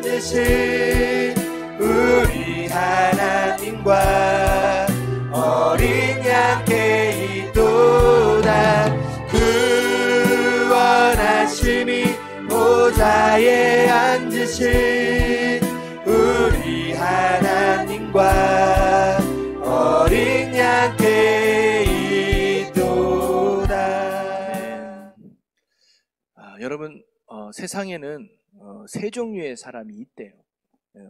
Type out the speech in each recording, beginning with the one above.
앉으신 우리 하나님과 어린 양께 이도다. 그 원하심이 보좌에 앉으신 우리 하나님과 어린 양께 이도다. 여러분, 세상에는 세 종류의 사람이 있대요.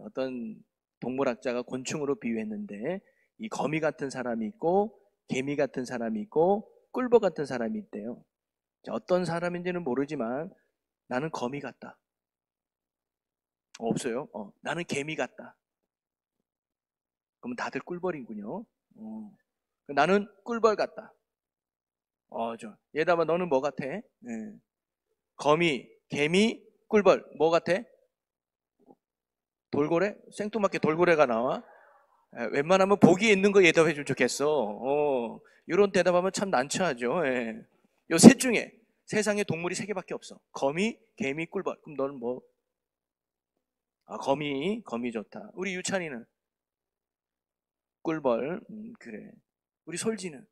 어떤 동물학자가 곤충으로 비유했는데, 이 거미 같은 사람이 있고 개미 같은 사람이 있고 꿀벌 같은 사람이 있대요. 어떤 사람인지는 모르지만 나는 거미 같다. 없어요? 나는 개미 같다. 그러면 다들 꿀벌이군요. 나는 꿀벌 같다. 얘들아, 너는 뭐 같아? 거미, 개미, 꿀벌. 뭐 같아? 돌고래? 생뚱맞게 돌고래가 나와? 웬만하면 보기에 있는 거 대답해 주면 좋겠어. 이런 대답하면 참 난처하죠. 요 셋 중에 세상에 동물이 세 개밖에 없어. 거미, 개미, 꿀벌. 그럼 너는 뭐? 거미 좋다. 우리 유찬이는? 꿀벌. 그래. 우리 솔지는?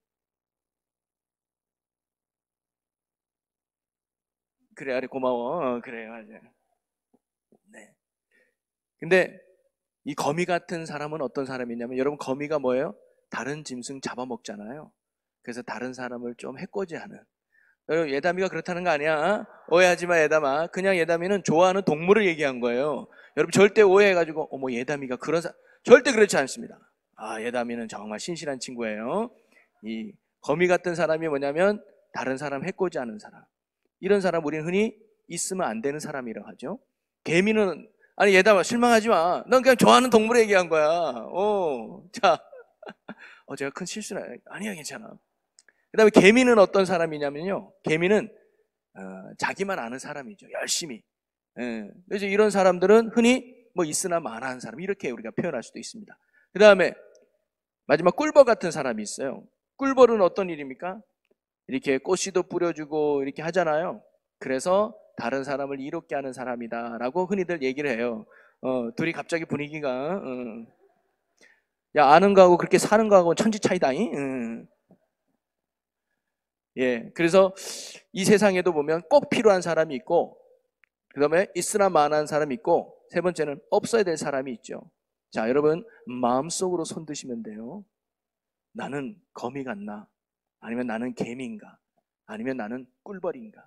그래, 아래 고마워. 그래, 맞아. 네. 근데 이 거미 같은 사람은 어떤 사람이냐면, 여러분, 거미가 뭐예요? 다른 짐승 잡아먹잖아요. 그래서 다른 사람을 좀 해코지하는. 여러분, 예담이가 그렇다는 거 아니야? 오해하지 마, 예담아. 그냥 예담이는 좋아하는 동물을 얘기한 거예요. 여러분, 절대 오해해가지고 어머, 예담이가 그런 절대 그렇지 않습니다. 예담이는 정말 신실한 친구예요. 이 거미 같은 사람이 뭐냐면 다른 사람 해코지하는 사람. 이런 사람 우리는 흔히 있으면 안 되는 사람이라고 하죠. 개미는 아니, 예담아, 실망하지 마. 넌 그냥 좋아하는 동물 얘기한 거야. 자, 제가 큰 실수는 아니야, 괜찮아. 그 다음에 개미는 어떤 사람이냐면요, 개미는 자기만 아는 사람이죠. 열심히. 그래서 이런 사람들은 흔히 뭐 있으나 마나한 사람, 이렇게 우리가 표현할 수도 있습니다. 그 다음에 마지막 꿀벌 같은 사람이 있어요. 꿀벌은 어떤 일입니까? 이렇게 꽃씨도 뿌려주고 이렇게 하잖아요. 그래서 다른 사람을 이롭게 하는 사람이다 라고 흔히들 얘기를 해요. 둘이 갑자기 분위기가 야, 아는 거하고 그렇게 사는 거하고 천지 차이다잉. 예, 그래서 이 세상에도 보면 꼭 필요한 사람이 있고, 그 다음에 있으나 마나한 사람이 있고, 세 번째는 없어야 될 사람이 있죠. 자, 여러분, 마음속으로 손 드시면 돼요. 나는 거미 같나? 아니면 나는 개미인가? 아니면 나는 꿀벌인가?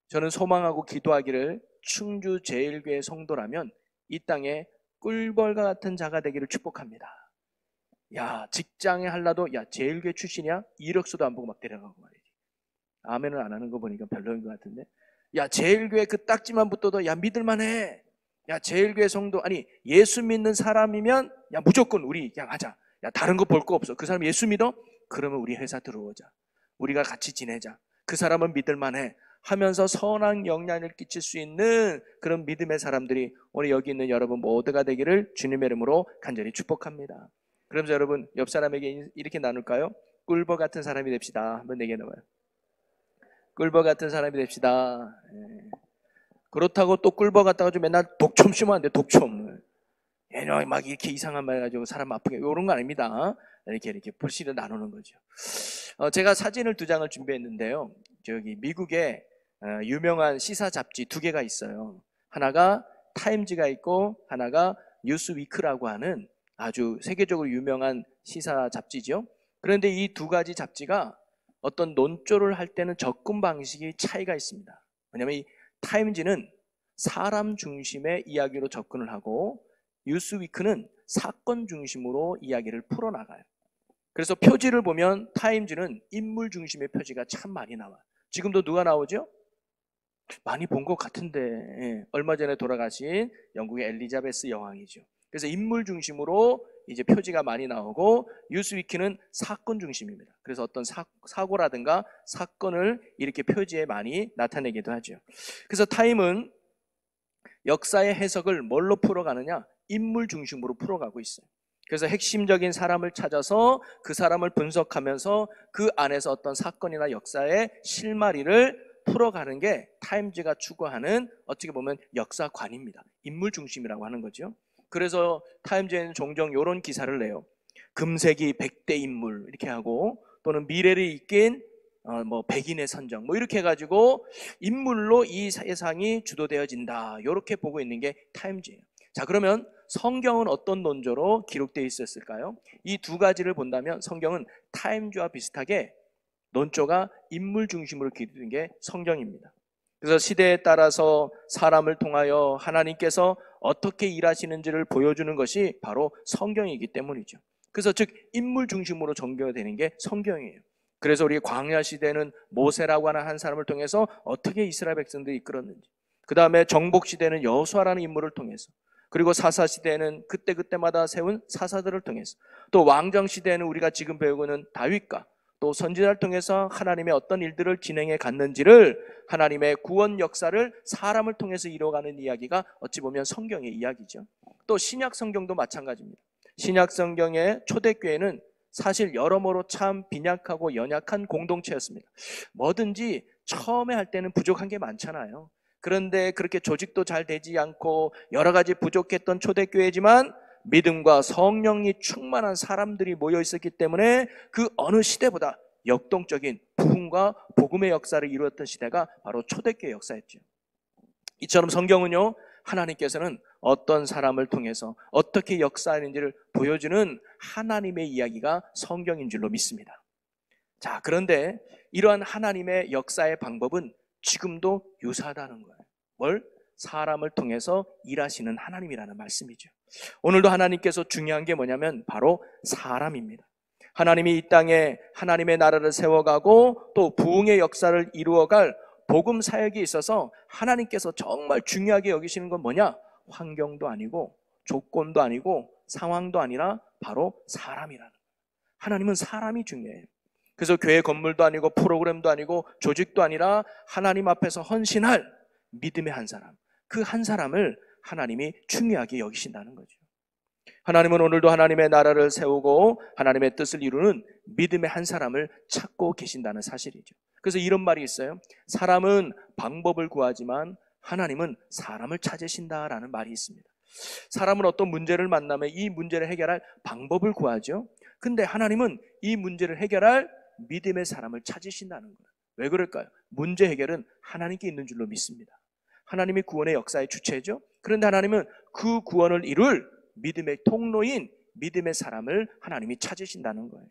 저는 소망하고 기도하기를 충주 제일교회 성도라면 이 땅에 꿀벌과 같은 자가 되기를 축복합니다. 야, 직장에 할라도 야, 제일교회 출신이야? 이력서도 안 보고 막 데려가고 말이지. 아멘을 안 하는 거 보니까 별로인 것 같은데. 야, 제일교회 그 딱지만 붙어도 야, 믿을만해. 야, 제일교회 성도, 아니 예수 믿는 사람이면 야, 무조건 우리 그냥 하자. 야, 다른 거 볼 거 없어. 그 사람 예수 믿어? 그러면 우리 회사 들어오자. 우리가 같이 지내자. 그 사람은 믿을만해 하면서 선한 영향을 끼칠 수 있는 그런 믿음의 사람들이 오늘 여기 있는 여러분 모두가 되기를 주님의 이름으로 간절히 축복합니다. 그러면서 여러분 옆 사람에게 이렇게 나눌까요? 꿀벌 같은 사람이 됩시다. 한번 얘기해봐요. 꿀벌 같은 사람이 됩시다. 그렇다고 또 꿀벌 같다가 좀 맨날 독점 심으면 안 돼. 독점. 막 이렇게 이상한 말 가지고 사람 아프게, 이런 거 아닙니다. 이렇게 불씨를 나누는 거죠. 제가 사진을 2장을 준비했는데요. 저기 미국에 유명한 시사 잡지 2개가 있어요. 하나가 타임즈가 있고 하나가 뉴스위크라고 하는 아주 세계적으로 유명한 시사 잡지죠. 그런데 이 2가지 잡지가 어떤 논조를 할 때는 접근 방식이 차이가 있습니다. 왜냐하면 이 타임즈는 사람 중심의 이야기로 접근을 하고 뉴스위크는 사건 중심으로 이야기를 풀어나가요. 그래서 표지를 보면 타임즈는 인물 중심의 표지가 참 많이 나와요. 지금도 누가 나오죠? 많이 본 것 같은데, 얼마 전에 돌아가신 영국의 엘리자베스 여왕이죠. 그래서 인물 중심으로 이제 표지가 많이 나오고, 뉴스위키는 사건 중심입니다. 그래서 어떤 사고라든가 사건을 이렇게 표지에 많이 나타내기도 하죠. 그래서 타임은 역사의 해석을 뭘로 풀어가느냐? 인물 중심으로 풀어가고 있어요. 그래서 핵심적인 사람을 찾아서 그 사람을 분석하면서 그 안에서 어떤 사건이나 역사의 실마리를 풀어가는 게 타임즈가 추구하는 어떻게 보면 역사관입니다. 인물 중심이라고 하는 거죠. 그래서 타임즈에는 종종 이런 기사를 내요. 금세기 100대 인물 이렇게 하고, 또는 미래를 이끈 백인의 선정 이렇게 해가지고 인물로 이 세상이 주도되어진다, 이렇게 보고 있는 게 타임즈예요. 자, 그러면 성경은 어떤 논조로 기록되어 있었을까요? 이 두 가지를 본다면 성경은 타임즈와 비슷하게 논조가 인물 중심으로 기록된 게 성경입니다. 그래서 시대에 따라서 사람을 통하여 하나님께서 어떻게 일하시는지를 보여주는 것이 바로 성경이기 때문이죠. 그래서 즉 인물 중심으로 전개되는 게 성경이에요. 그래서 우리 광야 시대는 모세라고 하는 한 사람을 통해서 어떻게 이스라엘 백성들이 이끌었는지, 그 다음에 정복 시대는 여호수아라는 인물을 통해서, 그리고 사사 시대는 그때그때마다 세운 사사들을 통해서, 또 왕정 시대에는 우리가 지금 배우고 있는 다윗과 또 선지자를 통해서 하나님의 어떤 일들을 진행해 갔는지를, 하나님의 구원 역사를 사람을 통해서 이루어가는 이야기가 어찌 보면 성경의 이야기죠. 또 신약 성경도 마찬가지입니다. 신약 성경의 초대교회는 사실 여러모로 참 빈약하고 연약한 공동체였습니다. 뭐든지 처음에 할 때는 부족한 게 많잖아요. 그런데 그렇게 조직도 잘 되지 않고 여러 가지 부족했던 초대교회지만 믿음과 성령이 충만한 사람들이 모여 있었기 때문에 그 어느 시대보다 역동적인 부흥과 복음의 역사를 이루었던 시대가 바로 초대교회 역사였죠. 이처럼 성경은요, 하나님께서는 어떤 사람을 통해서 어떻게 역사하는지를 보여주는 하나님의 이야기가 성경인 줄로 믿습니다. 자, 그런데 이러한 하나님의 역사의 방법은 지금도 유사하다는 거예요. 뭘? 사람을 통해서 일하시는 하나님이라는 말씀이죠. 오늘도 하나님께서 중요한 게 뭐냐면 바로 사람입니다. 하나님이 이 땅에 하나님의 나라를 세워가고 또 부흥의 역사를 이루어갈 복음 사역에 있어서 하나님께서 정말 중요하게 여기시는 건 뭐냐? 환경도 아니고 조건도 아니고 상황도 아니라 바로 사람이라는 거예요. 하나님은 사람이 중요해요. 그래서 교회 건물도 아니고 프로그램도 아니고 조직도 아니라 하나님 앞에서 헌신할 믿음의 한 사람, 그 한 사람을 하나님이 중요하게 여기신다는 거죠. 하나님은 오늘도 하나님의 나라를 세우고 하나님의 뜻을 이루는 믿음의 한 사람을 찾고 계신다는 사실이죠. 그래서 이런 말이 있어요. 사람은 방법을 구하지만 하나님은 사람을 찾으신다라는 말이 있습니다. 사람은 어떤 문제를 만나면 이 문제를 해결할 방법을 구하죠. 근데 하나님은 이 문제를 해결할 믿음의 사람을 찾으신다는 거예요. 왜 그럴까요? 문제 해결은 하나님께 있는 줄로 믿습니다. 하나님이 구원의 역사의 주체죠. 그런데 하나님은 그 구원을 이룰 믿음의 통로인 믿음의 사람을 하나님이 찾으신다는 거예요.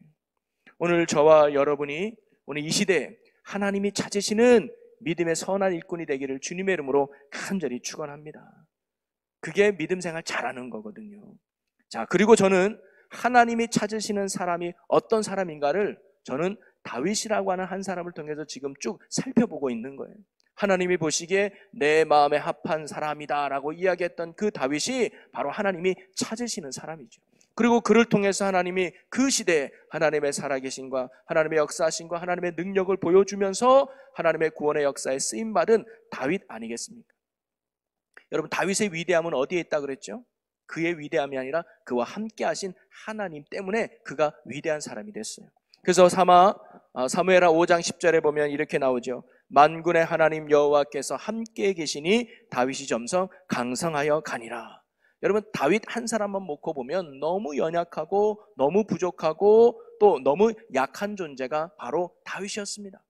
오늘 저와 여러분이 오늘 이 시대에 하나님이 찾으시는 믿음의 선한 일꾼이 되기를 주님의 이름으로 간절히 축원합니다. 그게 믿음 생활 잘하는 거거든요. 자, 그리고 저는 하나님이 찾으시는 사람이 어떤 사람인가를 저는 다윗이라고 하는 한 사람을 통해서 지금 쭉 살펴보고 있는 거예요. 하나님이 보시기에 내 마음에 합한 사람이다 라고 이야기했던 그 다윗이 바로 하나님이 찾으시는 사람이죠. 그리고 그를 통해서 하나님이 그 시대에 하나님의 살아계심과 하나님의 역사하심과 하나님의 능력을 보여주면서 하나님의 구원의 역사에 쓰임받은 다윗 아니겠습니까? 여러분, 다윗의 위대함은 어디에 있다 그랬죠? 그의 위대함이 아니라 그와 함께 하신 하나님 때문에 그가 위대한 사람이 됐어요. 그래서 사무엘하 5장 10절에 보면 이렇게 나오죠. 만군의 하나님 여호와께서 함께 계시니 다윗이 점성 강성하여 가니라. 여러분, 다윗 한 사람만 놓고 보면 너무 연약하고 너무 부족하고 또 너무 약한 존재가 바로 다윗이었습니다.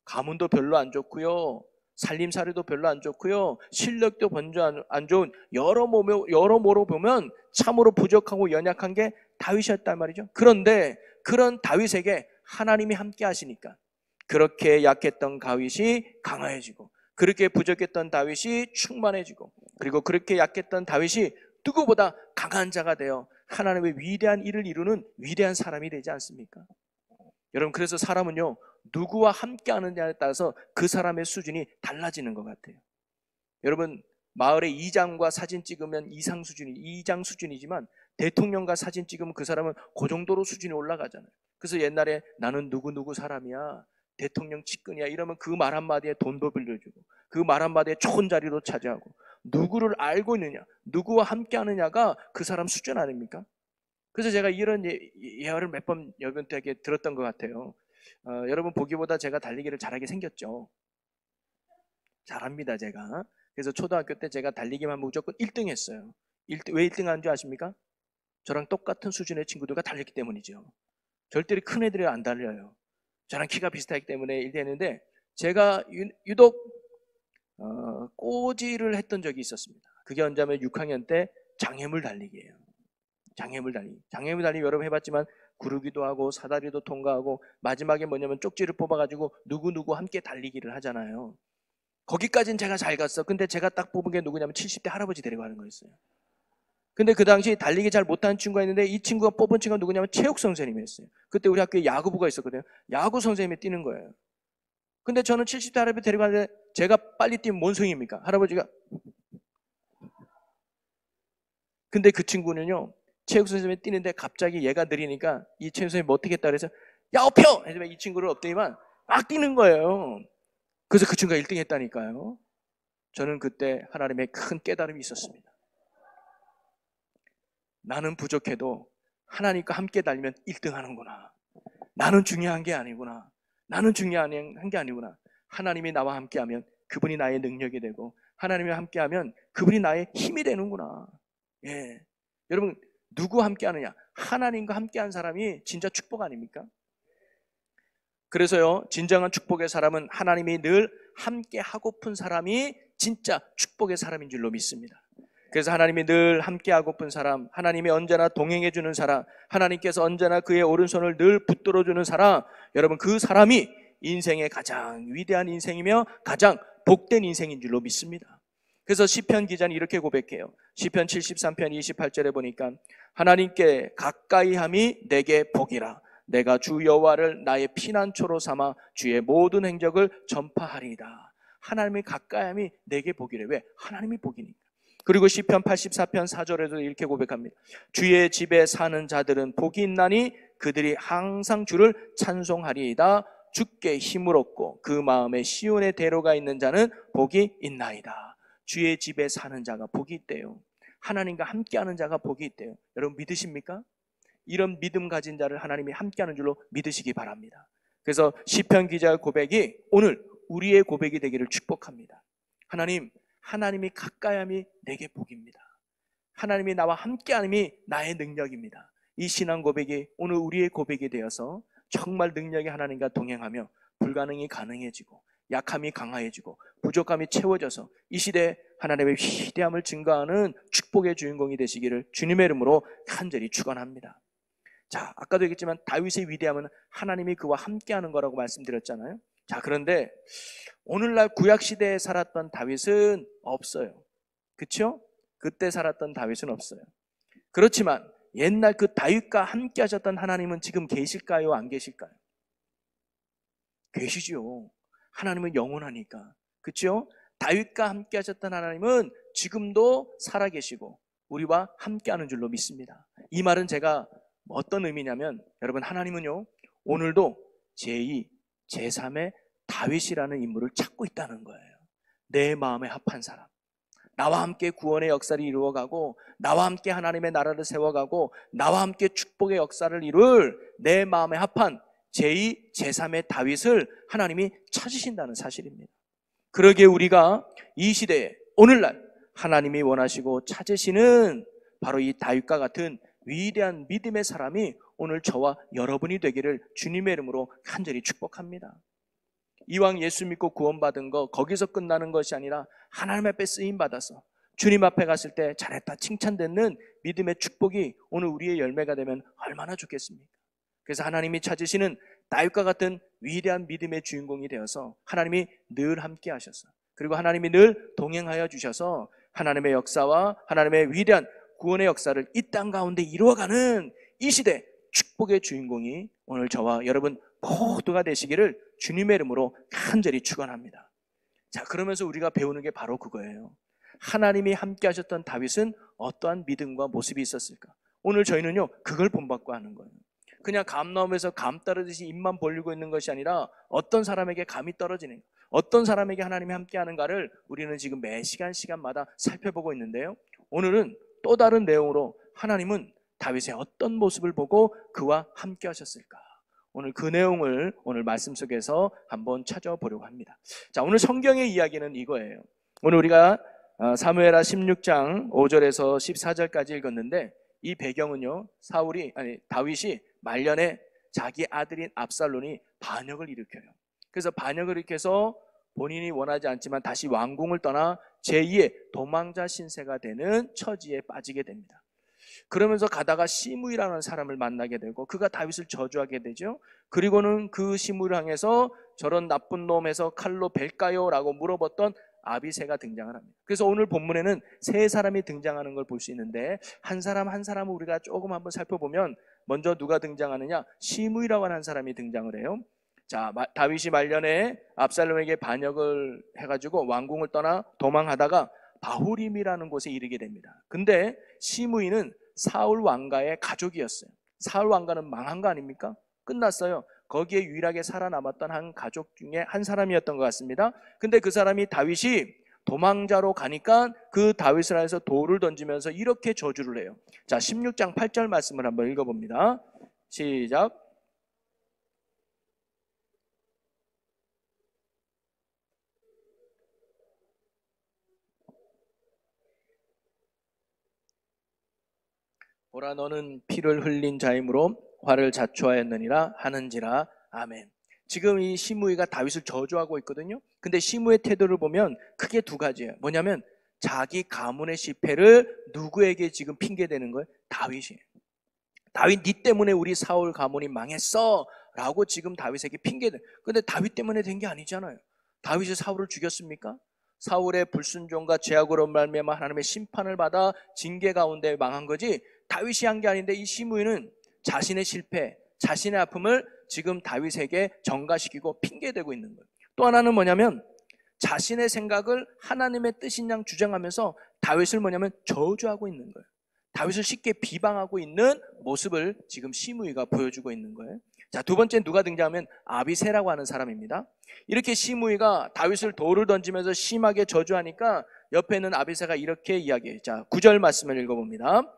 가문도 별로 안 좋고요, 살림살이도 별로 안 좋고요, 실력도 번져 안 좋은 여러모로 보면 참으로 부족하고 연약한 게 다윗이었단 말이죠. 그런데 그런 다윗에게 하나님이 함께 하시니까 그렇게 약했던 다윗이 강화해지고, 그렇게 부족했던 다윗이 충만해지고, 그리고 그렇게 약했던 다윗이 누구보다 강한 자가 되어 하나님의 위대한 일을 이루는 위대한 사람이 되지 않습니까? 여러분, 그래서 사람은요, 누구와 함께 하느냐에 따라서 그 사람의 수준이 달라지는 것 같아요. 여러분, 마을에 이장과 사진 찍으면 이장 수준이지만 대통령과 사진 찍으면 그 사람은 그 정도로 수준이 올라가잖아요. 그래서 옛날에 나는 누구 사람이야, 대통령 측근이야 이러면 그 말 한마디에 돈도 빌려주고 그 말 한마디에 좋은 자리도 차지하고, 누구를 알고 있느냐, 누구와 함께 하느냐가 그 사람 수준 아닙니까? 그래서 제가 이런 예화를 몇 번 여러분들에게 들었던 것 같아요. 여러분 보기보다 제가 달리기를 잘하게 생겼죠. 잘합니다, 제가. 그래서 초등학교 때 제가 달리기만 하면 무조건 1등 했어요. 왜 1등 하는 줄 아십니까? 저랑 똑같은 수준의 친구들과 달렸기 때문이죠. 절대로 큰 애들이 안 달려요. 저랑 키가 비슷하기 때문에 1등 했는데, 제가 유독 꼬지를 했던 적이 있었습니다. 그게 언제냐면 6학년 때 장애물 달리기예요. 장애물 달리기. 장애물 달리기 여러분 해봤지만 구르기도 하고 사다리도 통과하고 마지막에 뭐냐면 쪽지를 뽑아가지고 누구 함께 달리기를 하잖아요. 거기까지는 제가 잘 갔어. 근데 제가 딱 뽑은 게 누구냐면 70대 할아버지 데리고 가는 거였어요. 근데 그 당시 달리기 잘 못하는 친구가 있는데 이 친구가 뽑은 친구가 누구냐면 체육 선생님이었어요. 그때 우리 학교에 야구부가 있었거든요. 야구 선생님이 뛰는 거예요. 근데 저는 70대 할아버지 데리고 가는데 제가 빨리 뛰면 뭔 소용입니까? 할아버지가. 근데 그 친구는요, 체육 선생님이 뛰는데 갑자기 얘가 느리니까 이 체육 선생님이 어떻게 했다 그래서 야 엎혀! 하지만 이 친구를 엎더니만 막 뛰는 거예요. 그래서 그 친구가 1등 했다니까요. 저는 그때 하나님의 큰 깨달음이 있었습니다. 나는 부족해도 하나님과 함께 달리면 1등 하는구나. 나는 중요한 게 아니구나. 나는 중요한 게 아니구나. 하나님이 나와 함께하면 그분이 나의 능력이 되고 하나님이 함께하면 그분이 나의 힘이 되는구나. 예, 여러분 누구 함께하느냐? 하나님과 함께한 사람이 진짜 축복 아닙니까? 그래서요, 진정한 축복의 사람은 하나님이 늘 함께하고픈 사람이 진짜 축복의 사람인 줄로 믿습니다. 그래서 하나님이 늘 함께하고픈 사람, 하나님이 언제나 동행해주는 사람, 하나님께서 언제나 그의 오른손을 늘 붙들어주는 사람, 여러분 그 사람이 인생의 가장 위대한 인생이며 가장 복된 인생인 줄로 믿습니다. 그래서 시편 기자는 이렇게 고백해요. 시편 73편 28절에 보니까 하나님께 가까이함이 내게 복이라. 내가 주 여호와를 나의 피난처로 삼아 주의 모든 행적을 전파하리이다. 하나님의 가까이함이 내게 복이래. 왜? 하나님이 복이니까. 그리고 시편 84편 4절에도 이렇게 고백합니다. 주의 집에 사는 자들은 복이 있나니 그들이 항상 주를 찬송하리이다. 주께 힘을 얻고 그 마음에 시온의 대로가 있는 자는 복이 있나이다. 주의 집에 사는 자가 복이 있대요. 하나님과 함께하는 자가 복이 있대요. 여러분 믿으십니까? 이런 믿음 가진 자를 하나님이 함께하는 줄로 믿으시기 바랍니다. 그래서 시편 기자의 고백이 오늘 우리의 고백이 되기를 축복합니다. 하나님이 가까이함이 내게 복입니다. 하나님이 나와 함께함이 나의 능력입니다. 이 신앙 고백이 오늘 우리의 고백이 되어서 정말 능력이 하나님과 동행하며 불가능이 가능해지고 약함이 강화해지고 부족함이 채워져서 이 시대에 하나님의 위대함을 증거하는 축복의 주인공이 되시기를 주님의 이름으로 간절히 축원합니다. 자, 아까도 얘기했지만 다윗의 위대함은 하나님이 그와 함께하는 거라고 말씀드렸잖아요. 자, 그런데 오늘날 구약시대에 살았던 다윗은 없어요. 그렇죠? 그때 살았던 다윗은 없어요. 그렇지만 옛날 그 다윗과 함께 하셨던 하나님은 지금 계실까요? 안 계실까요? 계시죠. 하나님은 영원하니까. 그렇죠? 다윗과 함께 하셨던 하나님은 지금도 살아계시고 우리와 함께하는 줄로 믿습니다. 이 말은 제가 어떤 의미냐면 여러분 하나님은요 오늘도 제2, 제3의 다윗이라는 인물을 찾고 있다는 거예요. 내 마음에 합한 사람, 나와 함께 구원의 역사를 이루어가고 나와 함께 하나님의 나라를 세워가고 나와 함께 축복의 역사를 이룰 내 마음에 합한 제2, 제3의 다윗을 하나님이 찾으신다는 사실입니다. 그러기에 우리가 이 시대에 오늘날 하나님이 원하시고 찾으시는 바로 이 다윗과 같은 위대한 믿음의 사람이 오늘 저와 여러분이 되기를 주님의 이름으로 간절히 축복합니다. 이왕 예수 믿고 구원받은 거 거기서 끝나는 것이 아니라 하나님 앞에 쓰임받아서 주님 앞에 갔을 때 잘했다 칭찬되는 믿음의 축복이 오늘 우리의 열매가 되면 얼마나 좋겠습니까? 그래서 하나님이 찾으시는 다윗과 같은 위대한 믿음의 주인공이 되어서 하나님이 늘 함께 하셔서 그리고 하나님이 늘 동행하여 주셔서 하나님의 역사와 하나님의 위대한 구원의 역사를 이 땅 가운데 이루어가는 이 시대 축복의 주인공이 오늘 저와 여러분 모두가 되시기를 주님의 이름으로 간절히 축원합니다. 자, 그러면서 우리가 배우는 게 바로 그거예요. 하나님이 함께 하셨던 다윗은 어떠한 믿음과 모습이 있었을까? 오늘 저희는요 그걸 본받고 하는 거예요. 그냥 감 나오면서 감 떨어지듯이 입만 벌리고 있는 것이 아니라 어떤 사람에게 감이 떨어지는가, 어떤 사람에게 하나님이 함께 하는가를 우리는 지금 매 시간마다 살펴보고 있는데요, 오늘은 또 다른 내용으로 하나님은 다윗의 어떤 모습을 보고 그와 함께 하셨을까? 오늘 그 내용을 오늘 말씀 속에서 한번 찾아보려고 합니다. 자, 오늘 성경의 이야기는 이거예요. 오늘 우리가 사무엘하 16장 5절에서 14절까지 읽었는데 이 배경은요, 다윗이 말년에 자기 아들인 압살론이 반역을 일으켜요. 그래서 반역을 일으켜서 본인이 원하지 않지만 다시 왕궁을 떠나 제2의 도망자 신세가 되는 처지에 빠지게 됩니다. 그러면서 가다가 시므이라는 사람을 만나게 되고 그가 다윗을 저주하게 되죠. 그리고는 그 시므이를 향해서 저런 나쁜 놈에서 칼로 벨까요? 라고 물어봤던 아비새가 등장을 합니다. 그래서 오늘 본문에는 세 사람이 등장하는 걸 볼 수 있는데 한 사람 한 사람을 우리가 조금 한번 살펴보면 먼저 누가 등장하느냐? 시므이라고 하는 사람이 등장을 해요. 자, 다윗이 말년에 압살롬에게 반역을 해가지고 왕궁을 떠나 도망하다가 바후림이라는 곳에 이르게 됩니다. 근데 시므이는 사울 왕가의 가족이었어요. 사울 왕가는 망한 거 아닙니까? 끝났어요. 거기에 유일하게 살아남았던 한 가족 중에 한 사람이었던 것 같습니다. 근데 그 사람이 다윗이 도망자로 가니까 그 다윗을 향해서 돌을 던지면서 이렇게 저주를 해요. 자, 16장 8절 말씀을 한번 읽어봅니다. 시작. 보라, 너는 피를 흘린 자이므로 화를 자초하였느니라 하는지라. 아멘. 지금 이 시므이가 다윗을 저주하고 있거든요. 근데 시므이의 태도를 보면 크게 두 가지예요. 뭐냐면 자기 가문의 실패를 누구에게 지금 핑계대는 거예요? 다윗이에요. 다윗, 네 때문에 우리 사울 가문이 망했어 라고 지금 다윗에게 핑계대. 근데 다윗 때문에 된 게 아니잖아요. 다윗이 사울을 죽였습니까? 사울의 불순종과 죄악으로 말미암아 하나님의 심판을 받아 징계 가운데 망한 거지 다윗이 한 게 아닌데 이 시므이는 자신의 실패, 자신의 아픔을 지금 다윗에게 전가시키고 핑계대고 있는 거예요. 또 하나는 뭐냐면 자신의 생각을 하나님의 뜻인 양 주장하면서 다윗을 뭐냐면 저주하고 있는 거예요. 다윗을 쉽게 비방하고 있는 모습을 지금 시므이가 보여주고 있는 거예요. 자, 두 번째 누가 등장하면 아비새라고 하는 사람입니다. 이렇게 시므이가 다윗을 돌을 던지면서 심하게 저주하니까 옆에 있는 아비새가 이렇게 이야기해요. 자, 9절 말씀을 읽어봅니다.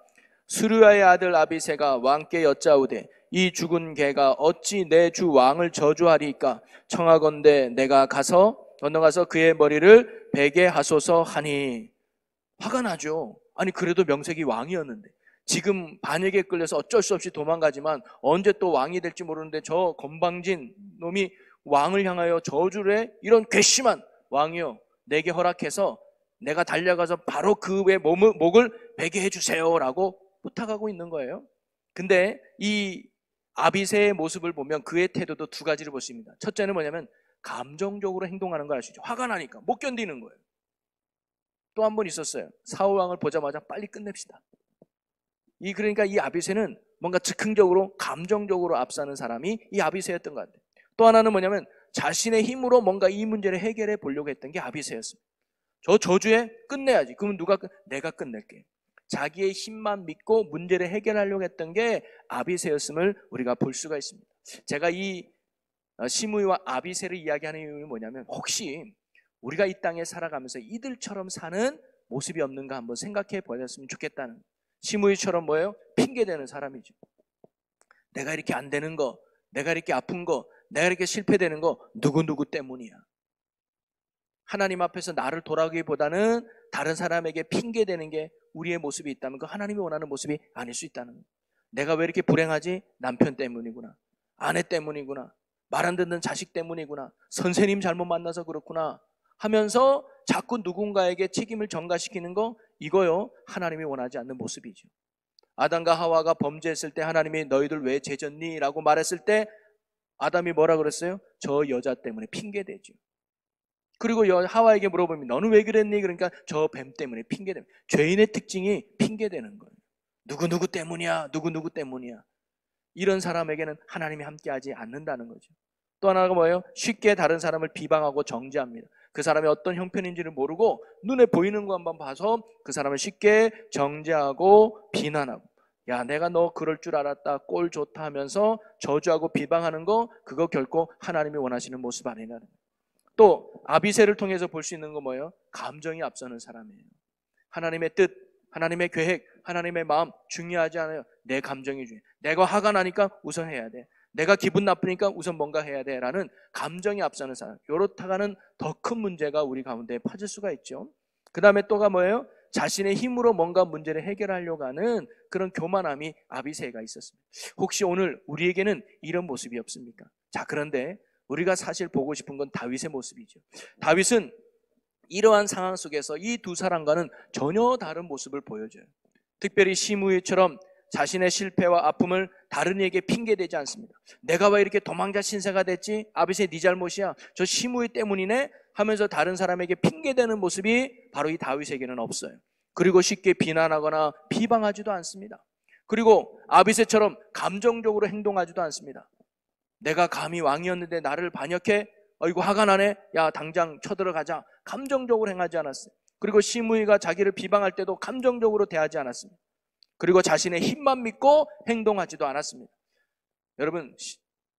수르야의 아들 아비새가 왕께 여짜오되 이 죽은 개가 어찌 내 주 왕을 저주하리이까? 청하건대 내가 건너가서 그의 머리를 베게 하소서 하니. 화가 나죠. 아니 그래도 명색이 왕이었는데 지금 반역에 끌려서 어쩔 수 없이 도망가지만 언제 또 왕이 될지 모르는데 저 건방진 놈이 왕을 향하여 저주를 해? 이런 괘씸한 왕이요, 내게 허락해서 내가 달려가서 바로 그의 목을 베게 해주세요 라고 부탁하고 있는 거예요. 근데 이 아비새의 모습을 보면 그의 태도도 두 가지를 볼 수 있습니다. 첫째는 뭐냐면 감정적으로 행동하는 걸 알 수 있죠. 화가 나니까 못 견디는 거예요. 또 한 번 있었어요. 사울왕을 보자마자 빨리 끝냅시다. 그러니까 이 아비새는 뭔가 즉흥적으로 감정적으로 앞서는 사람이 이 아비새였던 것 같아요. 또 하나는 뭐냐면 자신의 힘으로 뭔가 이 문제를 해결해 보려고 했던 게 아비새였습니다. 저 저주에 끝내야지. 그러면 내가 끝낼게. 자기의 힘만 믿고 문제를 해결하려고 했던 게 아비새였음을 우리가 볼 수가 있습니다. 제가 이 시므이와 아비새를 이야기하는 이유는 뭐냐면 혹시 우리가 이 땅에 살아가면서 이들처럼 사는 모습이 없는가 한번 생각해 보셨으면 좋겠다는. 시므이처럼 뭐예요? 핑계대는 사람이죠. 내가 이렇게 안 되는 거, 내가 이렇게 아픈 거, 내가 이렇게 실패되는 거 누구 때문이야. 하나님 앞에서 나를 돌아가기보다는 다른 사람에게 핑계대는 게 우리의 모습이 있다면 그 하나님이 원하는 모습이 아닐 수 있다는 거예요. 내가 왜 이렇게 불행하지? 남편 때문이구나, 아내 때문이구나, 말 안 듣는 자식 때문이구나, 선생님 잘못 만나서 그렇구나 하면서 자꾸 누군가에게 책임을 전가시키는 거, 이거요 하나님이 원하지 않는 모습이죠. 아담과 하와가 범죄했을 때 하나님이 너희들 왜 죄졌니? 라고 말했을 때 아담이 뭐라 그랬어요? 저 여자 때문에 핑계대죠. 그리고 하와에게 물어보면 너는 왜 그랬니? 그러니까 저 뱀 때문에 핑계대는. 죄인의 특징이 핑계대는 거예요. 누구 때문이야, 누구 때문이야. 이런 사람에게는 하나님이 함께하지 않는다는 거죠. 또 하나가 뭐예요? 쉽게 다른 사람을 비방하고 정죄합니다. 그 사람이 어떤 형편인지를 모르고 눈에 보이는 것만 봐서 그 사람을 쉽게 정죄하고 비난하고, 야 내가 너 그럴 줄 알았다, 꼴 좋다 하면서 저주하고 비방하는 거, 그거 결코 하나님이 원하시는 모습 아니라는 거예요. 또 아비새를 통해서 볼 수 있는 건 뭐예요? 감정이 앞서는 사람이에요. 하나님의 뜻, 하나님의 계획, 하나님의 마음 중요하지 않아요. 내 감정이 중요해요. 내가 화가 나니까 우선 해야 돼. 내가 기분 나쁘니까 우선 뭔가 해야 돼라는 감정이 앞서는 사람, 요렇다가는 더 큰 문제가 우리 가운데 퍼질 수가 있죠. 그 다음에 또가 뭐예요? 자신의 힘으로 뭔가 문제를 해결하려고 하는 그런 교만함이 아비새가 있었습니다. 혹시 오늘 우리에게는 이런 모습이 없습니까? 자, 그런데 우리가 사실 보고 싶은 건 다윗의 모습이죠. 다윗은 이러한 상황 속에서 이 두 사람과는 전혀 다른 모습을 보여줘요. 특별히 시므이처럼 자신의 실패와 아픔을 다른 이에게 핑계대지 않습니다. 내가 왜 이렇게 도망자 신세가 됐지? 아비새 네 잘못이야. 저 시므이 때문이네? 하면서 다른 사람에게 핑계대는 모습이 바로 이 다윗에게는 없어요. 그리고 쉽게 비난하거나 비방하지도 않습니다. 그리고 아비새처럼 감정적으로 행동하지도 않습니다. 내가 감히 왕이었는데 나를 반역해? 어이구 화가 나네? 야 당장 쳐들어가자. 감정적으로 행하지 않았어요. 그리고 시므이가 자기를 비방할 때도 감정적으로 대하지 않았습니다. 그리고 자신의 힘만 믿고 행동하지도 않았습니다. 여러분,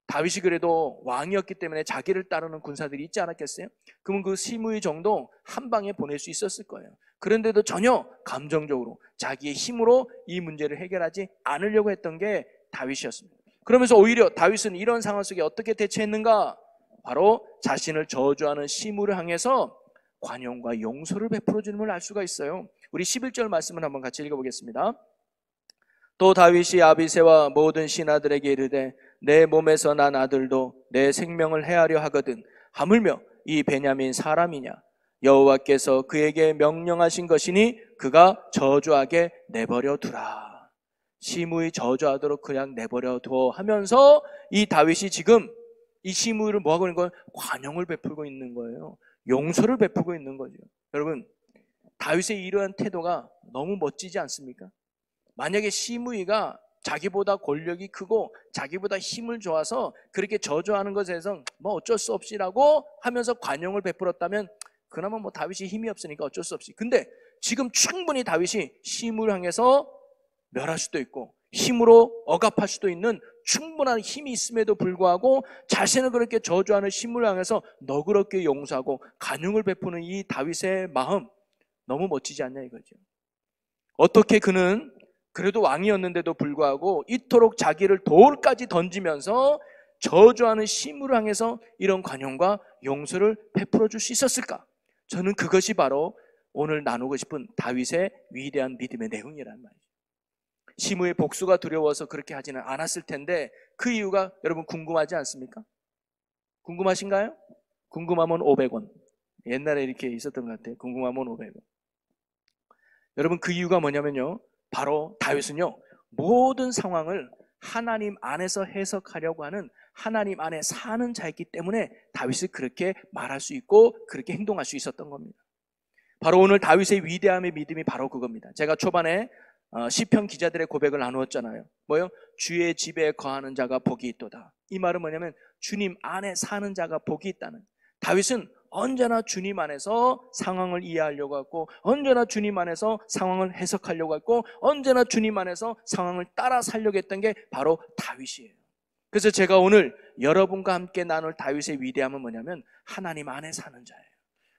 다윗이 그래도 왕이었기 때문에 자기를 따르는 군사들이 있지 않았겠어요? 그러면 그 시므이 정도 한 방에 보낼 수 있었을 거예요. 그런데도 전혀 감정적으로 자기의 힘으로 이 문제를 해결하지 않으려고 했던 게 다윗이었습니다. 그러면서 오히려 다윗은 이런 상황 속에 어떻게 대처했는가? 바로 자신을 저주하는 시므를 향해서 관용과 용서를 베풀어 주는 걸 알 수가 있어요. 우리 11절 말씀을 한번 같이 읽어보겠습니다. 또 다윗이 아비새와 모든 신하들에게 이르되 내 몸에서 난 아들도 내 생명을 해하려 하거든 하물며 이 베냐민 사람이냐? 여호와께서 그에게 명령하신 것이니 그가 저주하게 내버려 두라. 시므이 저주하도록 그냥 내버려 둬 하면서 이 다윗이 지금 이 시므이를 뭐하고 있는 거예요? 관용을 베풀고 있는 거예요. 용서를 베풀고 있는 거죠. 여러분, 다윗의 이러한 태도가 너무 멋지지 않습니까? 만약에 시므이가 자기보다 권력이 크고 자기보다 힘을 좋아서 그렇게 저주하는 것에 대해서 뭐 어쩔 수 없이라고 하면서 관용을 베풀었다면 그나마 뭐 다윗이 힘이 없으니까 어쩔 수 없이. 근데 지금 충분히 다윗이 시므이를 향해서 멸할 수도 있고 힘으로 억압할 수도 있는 충분한 힘이 있음에도 불구하고 자신을 그렇게 저주하는 시므이를 향해서 너그럽게 용서하고 관용을 베푸는 이 다윗의 마음 너무 멋지지 않냐 이거죠. 어떻게 그는 그래도 왕이었는데도 불구하고 이토록 자기를 돌까지 던지면서 저주하는 시므이를 향해서 이런 관용과 용서를 베풀어 줄 수 있었을까? 저는 그것이 바로 오늘 나누고 싶은 다윗의 위대한 믿음의 내용이란 말이죠. 시므이의 복수가 두려워서 그렇게 하지는 않았을 텐데 그 이유가 여러분 궁금하지 않습니까? 궁금하신가요? 궁금하면 500원. 옛날에 이렇게 있었던 것 같아요. 궁금하면 500원. 여러분 그 이유가 뭐냐면요. 바로 다윗은요, 모든 상황을 하나님 안에서 해석하려고 하는 하나님 안에 사는 자였기 때문에 다윗이 그렇게 말할 수 있고 그렇게 행동할 수 있었던 겁니다. 바로 오늘 다윗의 위대함의 믿음이 바로 그겁니다. 제가 초반에 시편 기자들의 고백을 나누었잖아요. 뭐요? 주의 집에 거하는 자가 복이 있도다. 이 말은 뭐냐면 주님 안에 사는 자가 복이 있다는. 다윗은 언제나 주님 안에서 상황을 이해하려고 하고 언제나 주님 안에서 상황을 해석하려고 하고 언제나 주님 안에서 상황을 따라 살려고 했던 게 바로 다윗이에요. 그래서 제가 오늘 여러분과 함께 나눌 다윗의 위대함은 뭐냐면 하나님 안에 사는 자예요.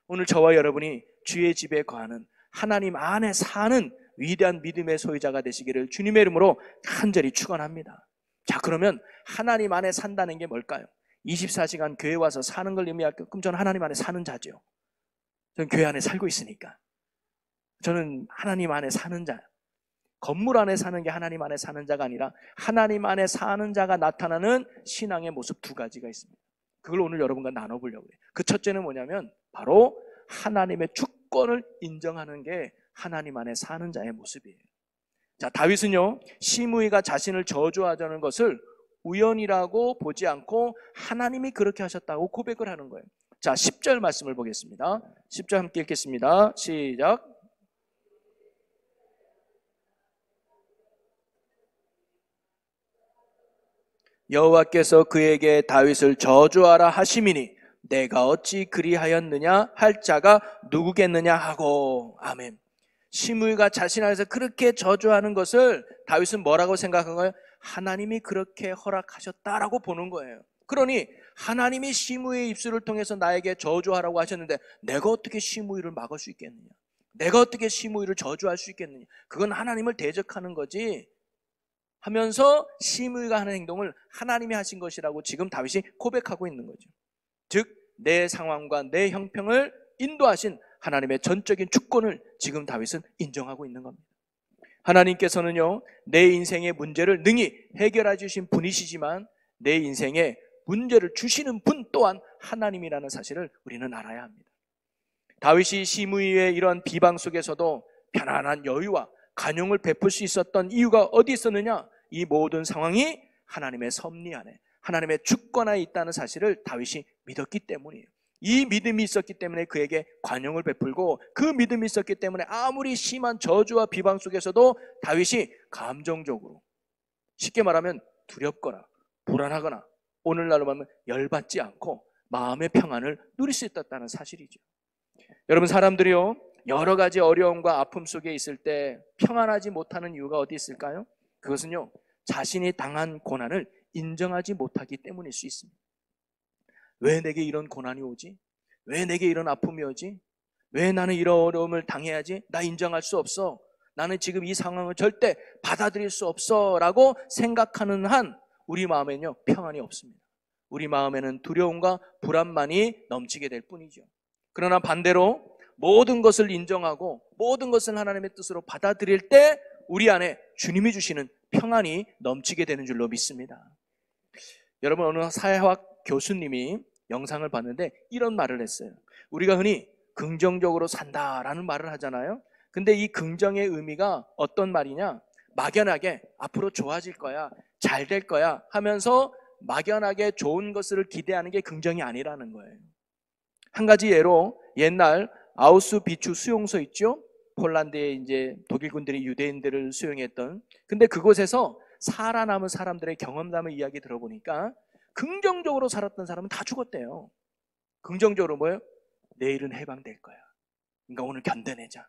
오늘 저와 여러분이 주의 집에 거하는 하나님 안에 사는 위대한 믿음의 소유자가 되시기를 주님의 이름으로 간절히 축원합니다. 자, 그러면 하나님 안에 산다는 게 뭘까요? 24시간 교회 와서 사는 걸 의미할까요? 그럼 저는 하나님 안에 사는 자죠. 저는 교회 안에 살고 있으니까. 저는 하나님 안에 사는 자예요. 건물 안에 사는 게 하나님 안에 사는 자가 아니라 하나님 안에 사는 자가 나타나는 신앙의 모습 두 가지가 있습니다. 그걸 오늘 여러분과 나눠보려고 해요. 그 첫째는 뭐냐면 바로 하나님의 주권을 인정하는 게 하나님 안에 사는 자의 모습이에요. 자, 다윗은요, 시므이가 자신을 저주하자는 것을 우연이라고 보지 않고 하나님이 그렇게 하셨다고 고백을 하는 거예요. 자, 10절 말씀을 보겠습니다. 10절 함께 읽겠습니다. 시작. 여호와께서 그에게 다윗을 저주하라 하심이니 내가 어찌 그리하였느냐 할 자가 누구겠느냐 하고. 아멘. 시므이가 자신 안에서 그렇게 저주하는 것을 다윗은 뭐라고 생각한 거예요? 하나님이 그렇게 허락하셨다라고 보는 거예요. 그러니 하나님이 시므이의 입술을 통해서 나에게 저주하라고 하셨는데 내가 어떻게 시므이를 막을 수 있겠느냐? 내가 어떻게 시므이를 저주할 수 있겠느냐? 그건 하나님을 대적하는 거지 하면서 시므이가 하는 행동을 하나님이 하신 것이라고 지금 다윗이 고백하고 있는 거죠. 즉 내 상황과 내 형편을 인도하신 하나님의 전적인 주권을 지금 다윗은 인정하고 있는 겁니다. 하나님께서는요, 내 인생의 문제를 능히 해결해 주신 분이시지만 내 인생에 문제를 주시는 분 또한 하나님이라는 사실을 우리는 알아야 합니다. 다윗이 시므이의 이런 비방 속에서도 편안한 여유와 간용을 베풀 수 있었던 이유가 어디 있었느냐? 이 모든 상황이 하나님의 섭리 안에, 하나님의 주권하에 있다는 사실을 다윗이 믿었기 때문이에요. 이 믿음이 있었기 때문에 그에게 관용을 베풀고, 그 믿음이 있었기 때문에 아무리 심한 저주와 비방 속에서도 다윗이 감정적으로, 쉽게 말하면 두렵거나 불안하거나 오늘날로 말하면 열받지 않고 마음의 평안을 누릴 수 있었다는 사실이죠. 여러분, 사람들이요, 여러 가지 어려움과 아픔 속에 있을 때 평안하지 못하는 이유가 어디 있을까요? 그것은요, 자신이 당한 고난을 인정하지 못하기 때문일 수 있습니다. 왜 내게 이런 고난이 오지? 왜 내게 이런 아픔이 오지? 왜 나는 이런 어려움을 당해야지? 나 인정할 수 없어. 나는 지금 이 상황을 절대 받아들일 수 없어 라고 생각하는 한 우리 마음에는요, 평안이 없습니다. 우리 마음에는 두려움과 불안만이 넘치게 될 뿐이죠. 그러나 반대로 모든 것을 인정하고 모든 것을 하나님의 뜻으로 받아들일 때 우리 안에 주님이 주시는 평안이 넘치게 되는 줄로 믿습니다. 여러분, 어느 사회학 교수님이 영상을 봤는데 이런 말을 했어요. 우리가 흔히 긍정적으로 산다라는 말을 하잖아요. 근데 이 긍정의 의미가 어떤 말이냐? 막연하게 앞으로 좋아질 거야, 잘 될 거야 하면서 막연하게 좋은 것을 기대하는 게 긍정이 아니라는 거예요. 한 가지 예로 옛날 아우슈비츠 수용소 있죠? 폴란드에 이제 독일군들이 유대인들을 수용했던. 근데 그곳에서 살아남은 사람들의 경험담을 이야기 들어보니까 긍정적으로 살았던 사람은 다 죽었대요. 긍정적으로 뭐예요? 내일은 해방될 거야. 그러니까 오늘 견뎌내자.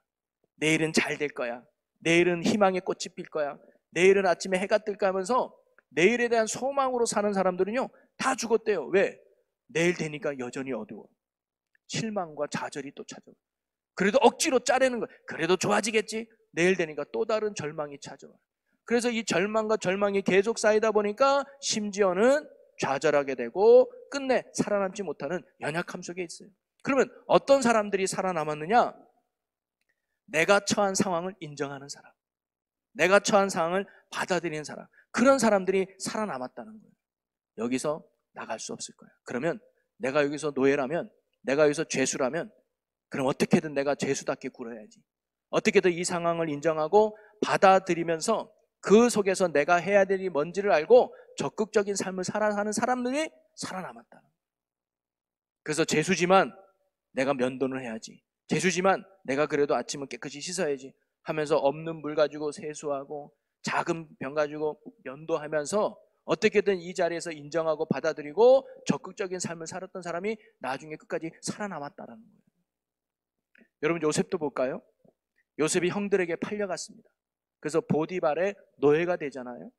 내일은 잘 될 거야. 내일은 희망의 꽃이 필 거야. 내일은 아침에 해가 뜰까 하면서 내일에 대한 소망으로 사는 사람들은요, 다 죽었대요. 왜? 내일 되니까 여전히 어두워. 실망과 좌절이 또 찾아와. 그래도 억지로 짜내는 거야. 그래도 좋아지겠지. 내일 되니까 또 다른 절망이 찾아와. 그래서 이 절망과 절망이 계속 쌓이다 보니까 심지어는 좌절하게 되고 끝내 살아남지 못하는 연약함 속에 있어요. 그러면 어떤 사람들이 살아남았느냐? 내가 처한 상황을 인정하는 사람, 내가 처한 상황을 받아들이는 사람, 그런 사람들이 살아남았다는 거예요. 여기서 나갈 수 없을 거야. 그러면 내가 여기서 노예라면, 내가 여기서 죄수라면, 그럼 어떻게든 내가 죄수답게 굴어야지. 어떻게든 이 상황을 인정하고 받아들이면서 그 속에서 내가 해야 될 일이 뭔지를 알고 적극적인 삶을 살아가는 사람들이 살아남았다. 그래서 죄수지만 내가 면도를 해야지, 죄수지만 내가 그래도 아침은 깨끗이 씻어야지 하면서 없는 물 가지고 세수하고 작은 병 가지고 면도하면서 어떻게든 이 자리에서 인정하고 받아들이고 적극적인 삶을 살았던 사람이 나중에 끝까지 살아남았다는 거예요. 여러분, 요셉도 볼까요? 요셉이 형들에게 팔려갔습니다. 그래서 보디발의 노예가 되잖아요.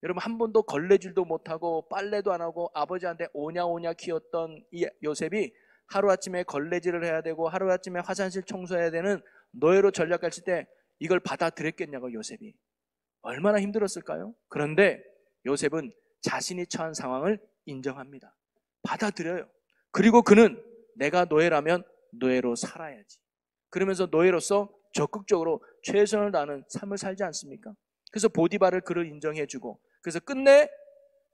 여러분, 한 번도 걸레질도 못하고 빨래도 안 하고 아버지한테 오냐오냐 키웠던 이 요셉이 하루아침에 걸레질을 해야 되고 하루아침에 화장실 청소해야 되는 노예로 전락했을 때 이걸 받아들였겠냐고, 요셉이. 얼마나 힘들었을까요? 그런데 요셉은 자신이 처한 상황을 인정합니다. 받아들여요. 그리고 그는 내가 노예라면 노예로 살아야지, 그러면서 노예로서 적극적으로 최선을 다하는 삶을 살지 않습니까? 그래서 보디발을 그를 인정해주고, 그래서 끝내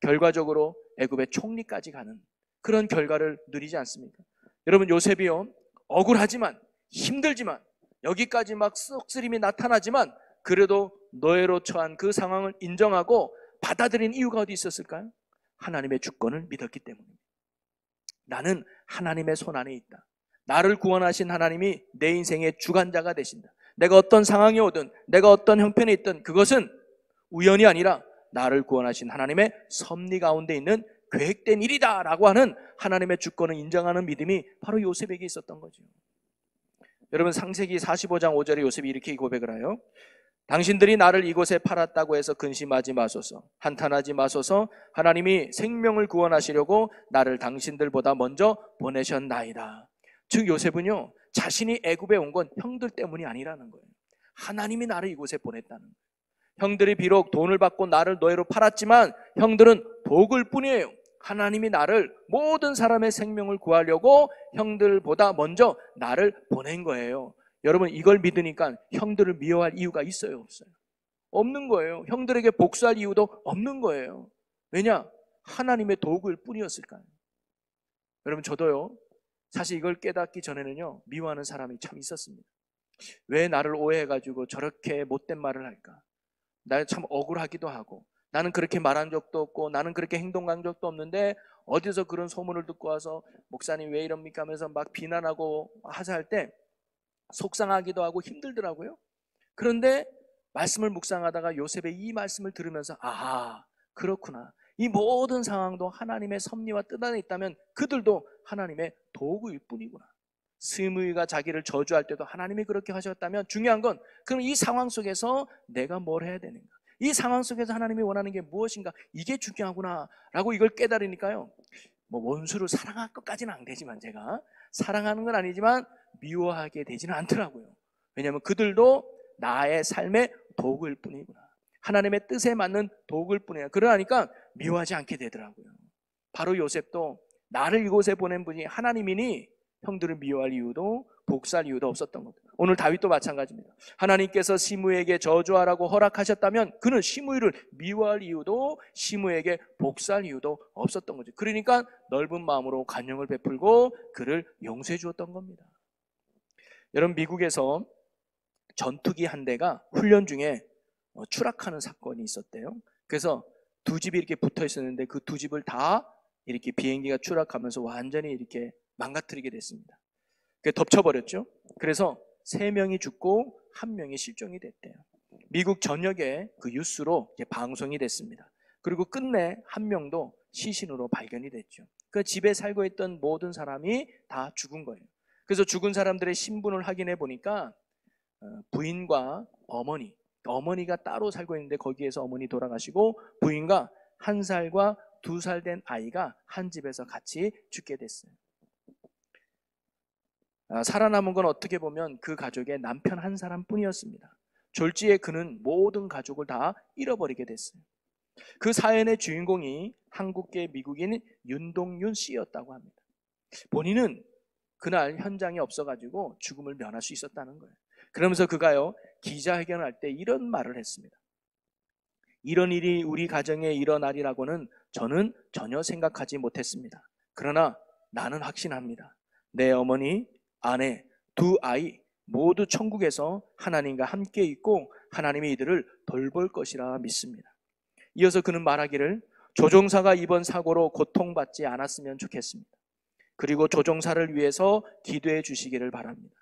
결과적으로 애굽의 총리까지 가는 그런 결과를 누리지 않습니까? 여러분, 요셉이요, 억울하지만 힘들지만 여기까지 막 썩쓰림이 나타나지만 그래도 노예로 처한 그 상황을 인정하고 받아들인 이유가 어디 있었을까요? 하나님의 주권을 믿었기 때문입니다. 나는 하나님의 손 안에 있다. 나를 구원하신 하나님이 내 인생의 주관자가 되신다. 내가 어떤 상황이 오든 내가 어떤 형편에 있든 그것은 우연이 아니라 나를 구원하신 하나님의 섭리 가운데 있는 계획된 일이다 라고 하는 하나님의 주권을 인정하는 믿음이 바로 요셉에게 있었던 거죠. 여러분, 창세기 45장 5절에 요셉이 이렇게 고백을 해요. 당신들이 나를 이곳에 팔았다고 해서 근심하지 마소서, 한탄하지 마소서. 하나님이 생명을 구원하시려고 나를 당신들보다 먼저 보내셨나이다. 즉 요셉은요, 자신이 애굽에 온 건 형들 때문이 아니라는 거예요. 하나님이 나를 이곳에 보냈다는 거예요. 형들이 비록 돈을 받고 나를 노예로 팔았지만 형들은 도구일 뿐이에요. 하나님이 나를 모든 사람의 생명을 구하려고 형들보다 먼저 나를 보낸 거예요. 여러분 이걸 믿으니까 형들을 미워할 이유가 있어요, 없어요? 없는 거예요. 형들에게 복수할 이유도 없는 거예요. 왜냐? 하나님의 도구일 뿐이었을까요? 여러분 저도요, 사실 이걸 깨닫기 전에는요, 미워하는 사람이 참 있었습니다. 왜 나를 오해해가지고 저렇게 못된 말을 할까? 나 참 억울하기도 하고, 나는 그렇게 말한 적도 없고 나는 그렇게 행동한 적도 없는데 어디서 그런 소문을 듣고 와서 목사님 왜 이럽니까 하면서 막 비난하고 하사할 때 속상하기도 하고 힘들더라고요. 그런데 말씀을 묵상하다가 요셉의 이 말씀을 들으면서 아하, 그렇구나. 이 모든 상황도 하나님의 섭리와 뜻 안에 있다면 그들도 하나님의 도구일 뿐이구나. 스무이가 자기를 저주할 때도 하나님이 그렇게 하셨다면 중요한 건 그럼 이 상황 속에서 내가 뭘 해야 되는가? 이 상황 속에서 하나님이 원하는 게 무엇인가? 이게 중요하구나 라고 이걸 깨달으니까요, 뭐 원수를 사랑할 것까지는 안 되지만 제가 사랑하는 건 아니지만 미워하게 되지는 않더라고요. 왜냐하면 그들도 나의 삶의 도구일 뿐이구나. 하나님의 뜻에 맞는 도구일 뿐이야. 그러니까 미워하지 않게 되더라고요. 바로 요셉도 나를 이곳에 보낸 분이 하나님이니 형들을 미워할 이유도 복수할 이유도 없었던 겁니다. 오늘 다윗도 마찬가지입니다. 하나님께서 시므에게 저주하라고 허락하셨다면 그는 시므를 미워할 이유도 시므에게 복수할 이유도 없었던 거죠. 그러니까 넓은 마음으로 관용을 베풀고 그를 용서해 주었던 겁니다. 여러분 미국에서 전투기 한 대가 훈련 중에 추락하는 사건이 있었대요. 그래서 두 집이 이렇게 붙어 있었는데 그 두 집을 다 이렇게 비행기가 추락하면서 완전히 이렇게 망가뜨리게 됐습니다. 덮쳐버렸죠. 그래서 3명이 죽고 1명이 실종이 됐대요. 미국 전역에 그 뉴스로 방송이 됐습니다. 그리고 끝내 1명도 시신으로 발견이 됐죠. 그 집에 살고 있던 모든 사람이 다 죽은 거예요. 그래서 죽은 사람들의 신분을 확인해 보니까 부인과 어머니가 따로 살고 있는데 거기에서 어머니 돌아가시고 부인과 1살과 2살 된 아이가 한 집에서 같이 죽게 됐어요. 살아남은 건 어떻게 보면 그 가족의 남편 한 사람뿐이었습니다. 졸지에 그는 모든 가족을 다 잃어버리게 됐어요. 그 사연의 주인공이 한국계 미국인 윤동윤 씨였다고 합니다. 본인은 그날 현장에 없어가지고 죽음을 면할 수 있었다는 거예요. 그러면서 그가요, 기자회견을 할 때 이런 말을 했습니다. 이런 일이 우리 가정에 일어나리라고는 저는 전혀 생각하지 못했습니다. 그러나 나는 확신합니다. 내 어머니, 아내, 2 아이 모두 천국에서 하나님과 함께 있고 하나님이 이들을 돌볼 것이라 믿습니다. 이어서 그는 말하기를 조종사가 이번 사고로 고통받지 않았으면 좋겠습니다. 그리고 조종사를 위해서 기도해 주시기를 바랍니다.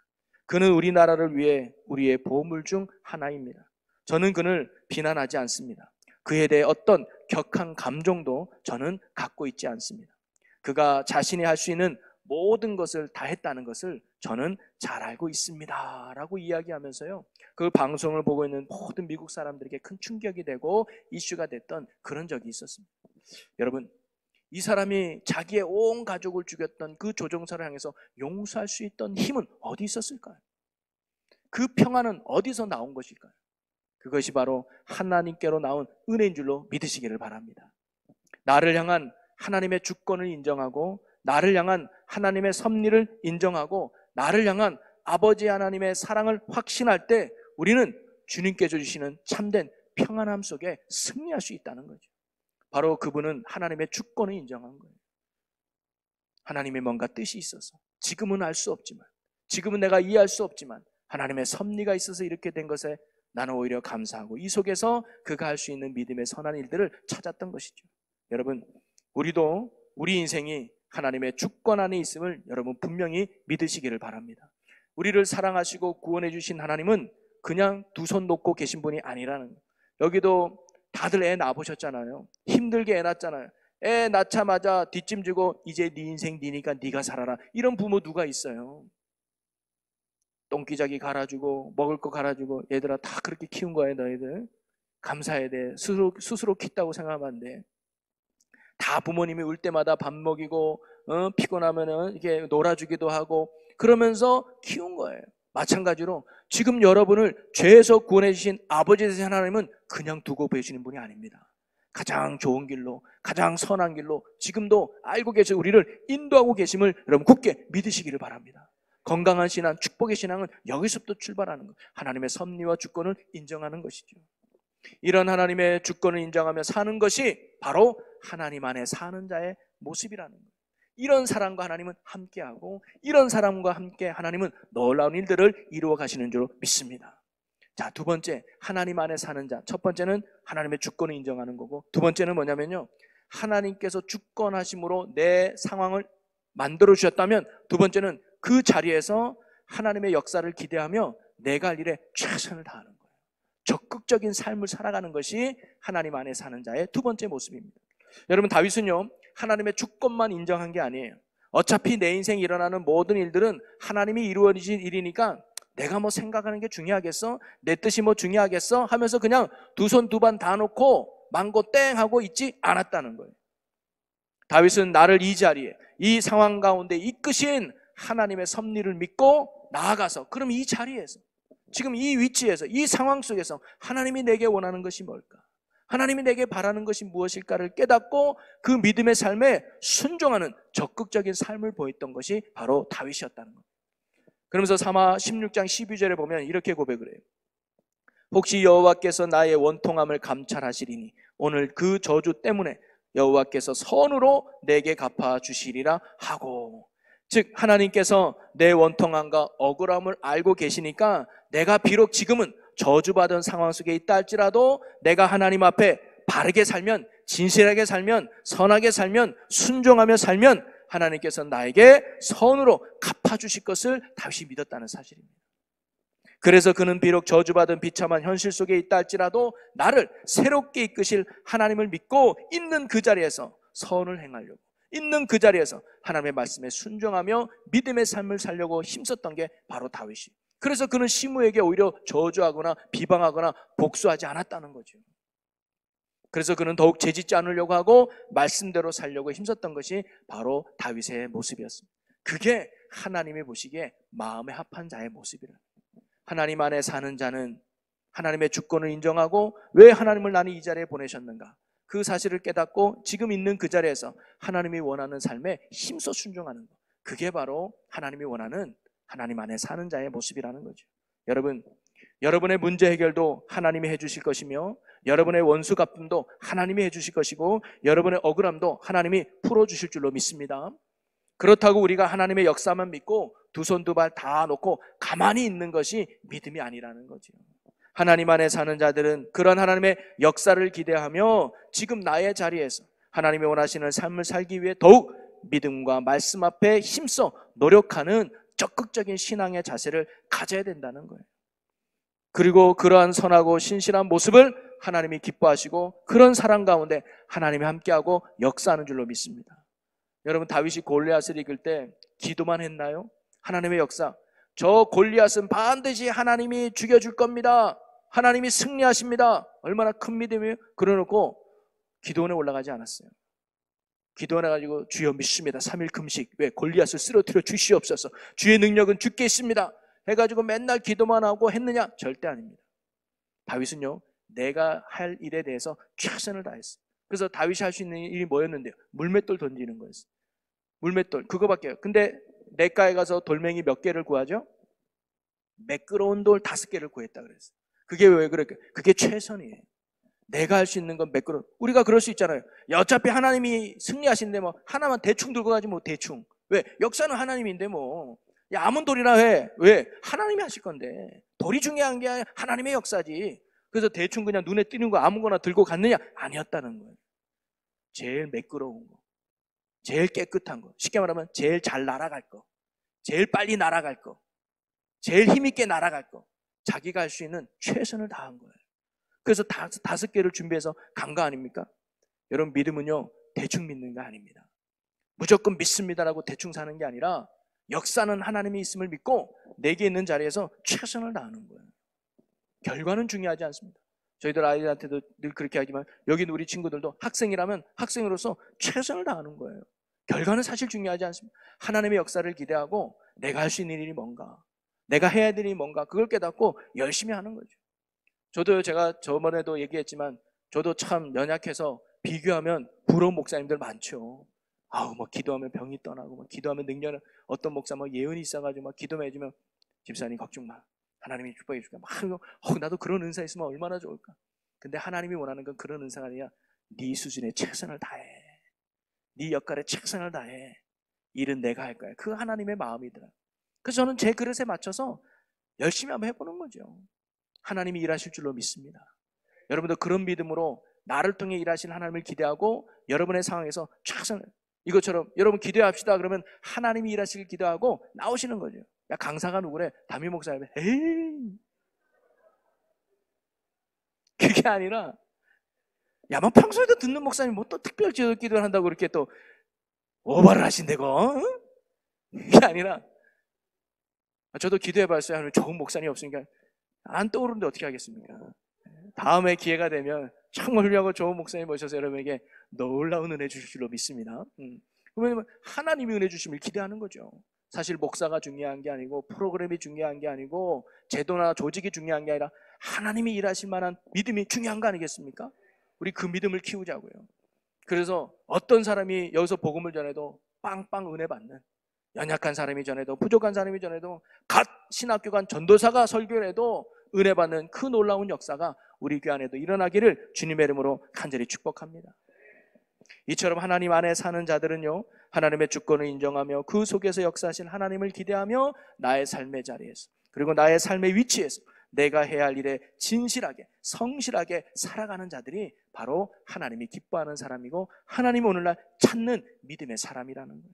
그는 우리나라를 위해 우리의 보물 중 하나입니다. 저는 그를 비난하지 않습니다. 그에 대해 어떤 격한 감정도 저는 갖고 있지 않습니다. 그가 자신이 할 수 있는 모든 것을 다 했다는 것을 저는 잘 알고 있습니다 라고 이야기하면서요, 그 방송을 보고 있는 모든 미국 사람들에게 큰 충격이 되고 이슈가 됐던 그런 적이 있었습니다. 여러분, 이 사람이 자기의 온 가족을 죽였던 그 조종사를 향해서 용서할 수 있던 힘은 어디 있었을까요? 그 평안은 어디서 나온 것일까요? 그것이 바로 하나님께로 나온 은혜인 줄로 믿으시기를 바랍니다. 나를 향한 하나님의 주권을 인정하고 나를 향한 하나님의 섭리를 인정하고 나를 향한 아버지 하나님의 사랑을 확신할 때 우리는 주님께서 주시는 참된 평안함 속에 승리할 수 있다는 거죠. 바로 그분은 하나님의 주권을 인정한 거예요. 하나님의 뭔가 뜻이 있어서 지금은 알 수 없지만, 지금은 내가 이해할 수 없지만 하나님의 섭리가 있어서 이렇게 된 것에 나는 오히려 감사하고 이 속에서 그가 할 수 있는 믿음의 선한 일들을 찾았던 것이죠. 여러분, 우리도 우리 인생이 하나님의 주권 안에 있음을 여러분 분명히 믿으시기를 바랍니다. 우리를 사랑하시고 구원해 주신 하나님은 그냥 두 손 놓고 계신 분이 아니라는 거예요. 여기도 다들 애 낳아보셨잖아요. 힘들게 애 낳았잖아요. 애 낳자마자 뒷짐지고 이제 네 인생 니니까 네가 살아라, 이런 부모 누가 있어요? 똥기저귀 갈아주고 먹을 거 갈아주고 얘들아 다 그렇게 키운 거야. 너희들 감사해야 돼. 스스로 컸다고 생각하면 안 돼. 다 부모님이 울 때마다 밥 먹이고 피곤하면은 이렇게 놀아주기도 하고 그러면서 키운 거예요. 마찬가지로 지금 여러분을 죄에서 구원해 주신 아버지 되신 하나님은 그냥 두고 보시는 분이 아닙니다. 가장 좋은 길로, 가장 선한 길로 지금도 알고 계셔 우리를 인도하고 계심을 여러분 굳게 믿으시기를 바랍니다. 건강한 신앙, 축복의 신앙은 여기서부터 출발하는 것. 하나님의 섭리와 주권을 인정하는 것이죠. 이런 하나님의 주권을 인정하며 사는 것이 바로 하나님 안에 사는 자의 모습이라는 것. 이런 사람과 하나님은 함께하고 이런 사람과 함께 하나님은 놀라운 일들을 이루어 가시는 줄 믿습니다. 자, 두 번째, 하나님 안에 사는 자. 첫 번째는 하나님의 주권을 인정하는 거고, 두 번째는 뭐냐면요, 하나님께서 주권하심으로 내 상황을 만들어 주셨다면, 두 번째는 그 자리에서 하나님의 역사를 기대하며 내가 할 일에 최선을 다하는 거예요. 적극적인 삶을 살아가는 것이 하나님 안에 사는 자의 두 번째 모습입니다. 여러분, 다윗은요, 하나님의 주권만 인정한 게 아니에요. 어차피 내 인생에 일어나는 모든 일들은 하나님이 이루어진 일이니까 내가 뭐 생각하는 게 중요하겠어? 내 뜻이 뭐 중요하겠어? 하면서 그냥 두 손 두 반 다 놓고 망고 땡 하고 있지 않았다는 거예요. 다윗은 나를 이 자리에, 이 상황 가운데 이끄신 하나님의 섭리를 믿고 나아가서, 그럼 이 자리에서, 지금 이 위치에서, 이 상황 속에서 하나님이 내게 원하는 것이 뭘까? 하나님이 내게 바라는 것이 무엇일까를 깨닫고 그 믿음의 삶에 순종하는 적극적인 삶을 보였던 것이 바로 다윗이었다는 겁니다. 그러면서 사마 16장 12절에 보면 이렇게 고백을 해요. 혹시 여호와께서 나의 원통함을 감찰하시리니 오늘 그 저주 때문에 여호와께서 선으로 내게 갚아주시리라 하고, 즉 하나님께서 내 원통함과 억울함을 알고 계시니까 내가 비록 지금은 저주받은 상황 속에 있다 할지라도 내가 하나님 앞에 바르게 살면, 진실하게 살면, 선하게 살면, 순종하며 살면 하나님께서 나에게 선으로 갚아주실 것을 다윗이 믿었다는 사실입니다. 그래서 그는 비록 저주받은 비참한 현실 속에 있다 할지라도 나를 새롭게 이끄실 하나님을 믿고 있는 그 자리에서 선을 행하려고, 있는 그 자리에서 하나님의 말씀에 순종하며 믿음의 삶을 살려고 힘썼던 게 바로 다윗이. 그래서 그는 시므에게 오히려 저주하거나 비방하거나 복수하지 않았다는 거죠. 그래서 그는 더욱 죄짓지 않으려고 하고 말씀대로 살려고 힘썼던 것이 바로 다윗의 모습이었습니다. 그게 하나님이 보시기에 마음에 합한 자의 모습이라. 하나님 안에 사는 자는 하나님의 주권을 인정하고 왜 하나님을 나는 이 자리에 보내셨는가, 그 사실을 깨닫고 지금 있는 그 자리에서 하나님이 원하는 삶에 힘써 순종하는 것, 그게 바로 하나님이 원하는 하나님 안에 사는 자의 모습이라는 거죠. 여러분, 여러분의 문제 해결도 하나님이 해주실 것이며 여러분의 원수 갚음도 하나님이 해주실 것이고 여러분의 억울함도 하나님이 풀어주실 줄로 믿습니다. 그렇다고 우리가 하나님의 역사만 믿고 두 손 두 발 다 놓고 가만히 있는 것이 믿음이 아니라는 거죠. 하나님 안에 사는 자들은 그런 하나님의 역사를 기대하며 지금 나의 자리에서 하나님이 원하시는 삶을 살기 위해 더욱 믿음과 말씀 앞에 힘써 노력하는 적극적인 신앙의 자세를 가져야 된다는 거예요. 그리고 그러한 선하고 신실한 모습을 하나님이 기뻐하시고 그런 사랑 가운데 하나님이 함께하고 역사하는 줄로 믿습니다. 여러분, 다윗이 골리앗을 이길 때 기도만 했나요? 하나님의 역사, 저 골리앗은 반드시 하나님이 죽여줄 겁니다, 하나님이 승리하십니다, 얼마나 큰 믿음이에요? 그러놓고 기도원에 올라가지 않았어요. 기도원에 가지고 주여 믿습니다, 3일 금식, 왜? 골리앗을 쓰러뜨려 주시옵소서, 주의 능력은 주께 있습니다 해가지고 맨날 기도만 하고 했느냐? 절대 아닙니다. 다윗은요, 내가 할 일에 대해서 최선을 다했어요. 그래서 다윗이 할 수 있는 일이 뭐였는데요? 물맷돌 던지는 거였어요. 물맷돌, 그거밖에요. 근데 냇가에 가서 돌멩이 몇 개를 구하죠? 매끄러운 돌 5개를 구했다 그랬어요. 그게 왜 그럴까요? 그게 최선이에요. 내가 할 수 있는 건 매끄러운. 우리가 그럴 수 있잖아요. 야, 어차피 하나님이 승리하시는데 뭐 하나만 대충 들고 가지 뭐 대충. 왜? 역사는 하나님인데 뭐. 야, 아무 돌이나 해. 왜? 하나님이 하실 건데. 돌이 중요한 게 아니라 하나님의 역사지. 그래서 대충 그냥 눈에 띄는 거 아무거나 들고 갔느냐? 아니었다는 거예요. 제일 매끄러운 거, 제일 깨끗한 거, 쉽게 말하면 제일 잘 날아갈 거, 제일 빨리 날아갈 거, 제일 힘있게 날아갈 거, 자기가 할 수 있는 최선을 다한 거예요. 그래서 5개를 준비해서 간 거 아닙니까? 여러분, 믿음은요, 대충 믿는 거 아닙니다. 무조건 믿습니다라고 대충 사는 게 아니라 역사는 하나님이 있음을 믿고 내게 있는 자리에서 최선을 다하는 거예요. 결과는 중요하지 않습니다. 저희들 아이들한테도 늘 그렇게 하지만 여기 있는 우리 친구들도 학생이라면 학생으로서 최선을 다하는 거예요. 결과는 사실 중요하지 않습니다. 하나님의 역사를 기대하고 내가 할 수 있는 일이 뭔가, 내가 해야 될 일이 뭔가 그걸 깨닫고 열심히 하는 거죠. 저도 제가 저번에도 얘기했지만 저도 참 연약해서 비교하면 부러운 목사님들 많죠. 뭐 기도하면 병이 떠나고 막 기도하면 능력은 어떤 목사 막 예언이 있어가지고 막 기도만 해주면 집사님 걱정 마. 하나님이 축복해 줄까. 나도 그런 은사 있으면 얼마나 좋을까. 근데 하나님이 원하는 건 그런 은사가 아니라 네 수준에 최선을 다해. 네 역할에 최선을 다해. 일은 내가 할 거야. 그 하나님의 마음이더라. 그래서 저는 제 그릇에 맞춰서 열심히 한번 해보는 거죠. 하나님이 일하실 줄로 믿습니다. 여러분도 그런 믿음으로 나를 통해 일하신 하나님을 기대하고 여러분의 상황에서 최선을, 이것처럼 여러분 기도합시다 그러면 하나님이 일하시길 기도하고 나오시는 거죠. 야, 강사가 누구래? 담임 목사님. 에이, 그게 아니라 뭐 평소에도 듣는 목사님 뭐 또 특별 기도를 한다고 그렇게 또 오버를 하신다고. 그게 아니라 저도 기도해봤어요. 하나님 좋은 목사님 없으니까 안 떠오르는데 어떻게 하겠습니까? 다음에 기회가 되면 정말 훌륭하고 좋은 목사님 모셔서 여러분에게 놀라운 은혜 주실 줄로 믿습니다. 왜냐면 하나님이 은혜 주심을 기대하는 거죠. 사실 목사가 중요한 게 아니고 프로그램이 중요한 게 아니고 제도나 조직이 중요한 게 아니라 하나님이 일하실 만한 믿음이 중요한 거 아니겠습니까? 우리 그 믿음을 키우자고요. 그래서 어떤 사람이 여기서 복음을 전해도 빵빵 은혜 받는, 연약한 사람이 전해도 부족한 사람이 전해도 갓 신학교 간 전도사가 설교를 해도 은혜 받는 그 놀라운 역사가 우리 교회 안에도 일어나기를 주님의 이름으로 간절히 축복합니다. 이처럼 하나님 안에 사는 자들은요, 하나님의 주권을 인정하며 그 속에서 역사하신 하나님을 기대하며 나의 삶의 자리에서 그리고 나의 삶의 위치에서 내가 해야 할 일에 진실하게 성실하게 살아가는 자들이 바로 하나님이 기뻐하는 사람이고 하나님이 오늘날 찾는 믿음의 사람이라는 거예요.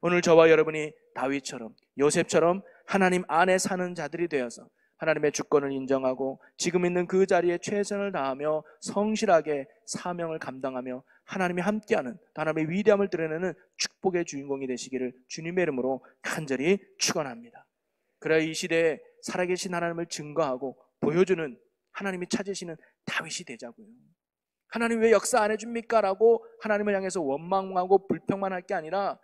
오늘 저와 여러분이 다윗처럼 요셉처럼 하나님 안에 사는 자들이 되어서 하나님의 주권을 인정하고 지금 있는 그 자리에 최선을 다하며 성실하게 사명을 감당하며 하나님이 함께하는 하나님의 위대함을 드러내는 축복의 주인공이 되시기를 주님의 이름으로 간절히 축원합니다. 그래야 이 시대에 살아계신 하나님을 증거하고 보여주는 하나님이 찾으시는 다윗이 되자고요. 하나님 왜 역사 안 해줍니까? 라고 하나님을 향해서 원망하고 불평만 할 게 아니라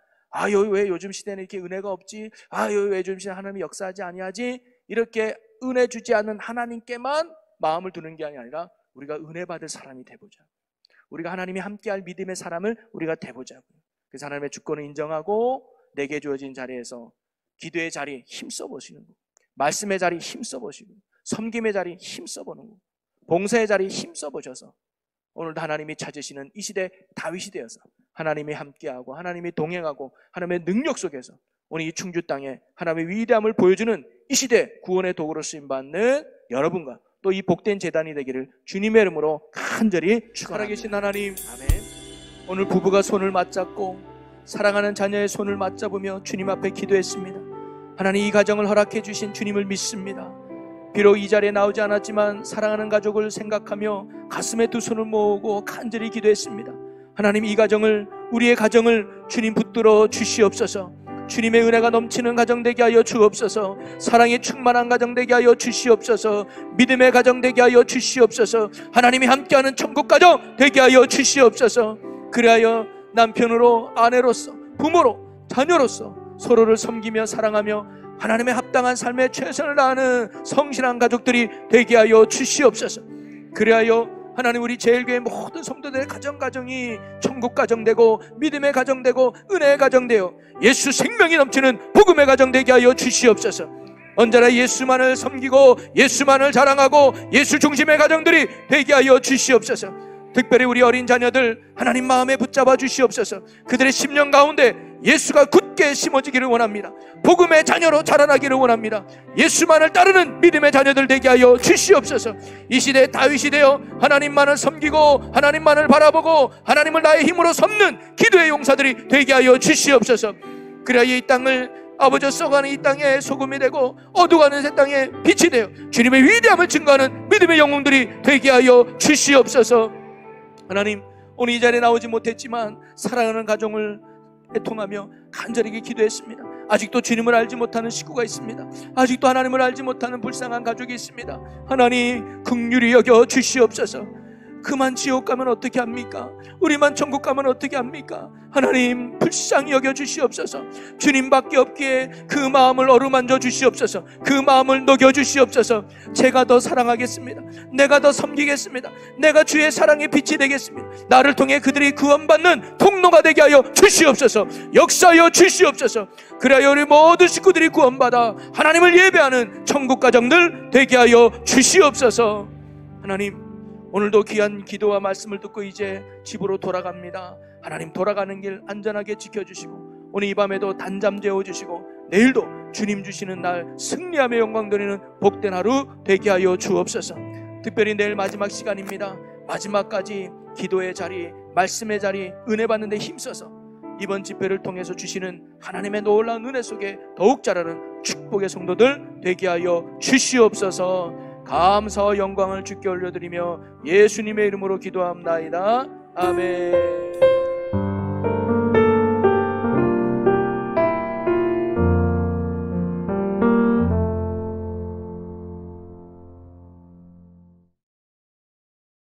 왜 요즘 시대는 이렇게 은혜가 없지? 왜 요즘 시대는 하나님이 역사하지 아니하지? 이렇게 은혜 주지 않는 하나님께만 마음을 두는 게 아니라 우리가 은혜 받을 사람이 되보자. 우리가 하나님이 함께할 믿음의 사람을 우리가 되보자고요. 그래서 하나님의 주권을 인정하고 내게 주어진 자리에서 기도의 자리에 힘써보시는 거, 말씀의 자리에 힘써보시고 섬김의 자리에 힘써보는 거, 봉사의 자리에 힘써보셔서 오늘도 하나님이 찾으시는 이 시대 다윗이 되어서 하나님이 함께하고 하나님이 동행하고 하나님의 능력 속에서 오늘 이 충주 땅에 하나님의 위대함을 보여주는 이 시대 구원의 도구로 쓰임받는 여러분과 또 이 복된 재단이 되기를 주님의 이름으로 간절히 축원합니다. 살아계신 하나님, 아멘. 오늘 부부가 손을 맞잡고 사랑하는 자녀의 손을 맞잡으며 주님 앞에 기도했습니다. 하나님, 이 가정을 허락해 주신 주님을 믿습니다. 비록 이 자리에 나오지 않았지만 사랑하는 가족을 생각하며 가슴에 두 손을 모으고 간절히 기도했습니다. 하나님, 이 가정을, 우리의 가정을 주님 붙들어 주시옵소서. 주님의 은혜가 넘치는 가정 되게 하여 주옵소서. 사랑에 충만한 가정 되게 하여 주시옵소서. 믿음의 가정 되게 하여 주시옵소서. 하나님이 함께하는 천국 가정 되게 하여 주시옵소서. 그리하여 남편으로, 아내로서, 부모로, 자녀로서 서로를 섬기며 사랑하며 하나님의 합당한 삶에 최선을 다하는 성실한 가족들이 되게 하여 주시옵소서. 그리하여 하나님, 우리 제일교회 모든 성도들의 가정이 천국 가정 되고 믿음의 가정 되고 은혜의 가정 되어 예수 생명이 넘치는 복음의 가정 되게 하여 주시옵소서. 언제나 예수만을 섬기고 예수만을 자랑하고 예수 중심의 가정들이 되게 하여 주시옵소서. 특별히 우리 어린 자녀들 하나님 마음에 붙잡아 주시옵소서. 그들의 심령 가운데 예수가 굳게 심어지기를 원합니다. 복음의 자녀로 자라나기를 원합니다. 예수만을 따르는 믿음의 자녀들 되게 하여 주시옵소서. 이 시대에 다윗이 되어 하나님만을 섬기고 하나님만을 바라보고 하나님을 나의 힘으로 섬는 기도의 용사들이 되게 하여 주시옵소서. 그래야 이 땅을 아버지 썩어가는 이 땅에 소금이 되고 어두워가는 새 땅에 빛이 되어 주님의 위대함을 증거하는 믿음의 영웅들이 되게 하여 주시옵소서. 하나님, 오늘 이 자리에 나오지 못했지만 사랑하는 가정을 애통하며 간절히 기도했습니다. 아직도 주님을 알지 못하는 식구가 있습니다. 아직도 하나님을 알지 못하는 불쌍한 가족이 있습니다. 하나님, 긍휼히 여겨 주시옵소서. 그만 지옥 가면 어떻게 합니까? 우리만 천국 가면 어떻게 합니까? 하나님 불쌍히 여겨 주시옵소서. 주님밖에 없기에 그 마음을 어루만져 주시옵소서. 그 마음을 녹여 주시옵소서. 제가 더 사랑하겠습니다. 내가 더 섬기겠습니다. 내가 주의 사랑의 빛이 되겠습니다. 나를 통해 그들이 구원받는 통로가 되게 하여 주시옵소서. 역사하여 주시옵소서. 그래야 우리 모든 식구들이 구원받아 하나님을 예배하는 천국 가정들 되게 하여 주시옵소서. 하나님, 오늘도 귀한 기도와 말씀을 듣고 이제 집으로 돌아갑니다. 하나님, 돌아가는 길 안전하게 지켜주시고 오늘 이 밤에도 단잠 재워주시고 내일도 주님 주시는 날 승리하며 영광 돌리는 복된 하루 되게 하여 주옵소서. 특별히 내일 마지막 시간입니다. 마지막까지 기도의 자리, 말씀의 자리, 은혜 받는 데 힘써서 이번 집회를 통해서 주시는 하나님의 놀라운 은혜 속에 더욱 자라는 축복의 성도들 되게 하여 주시옵소서. 감사와 영광을 주께 올려드리며 예수님의 이름으로 기도합나이다. 아멘.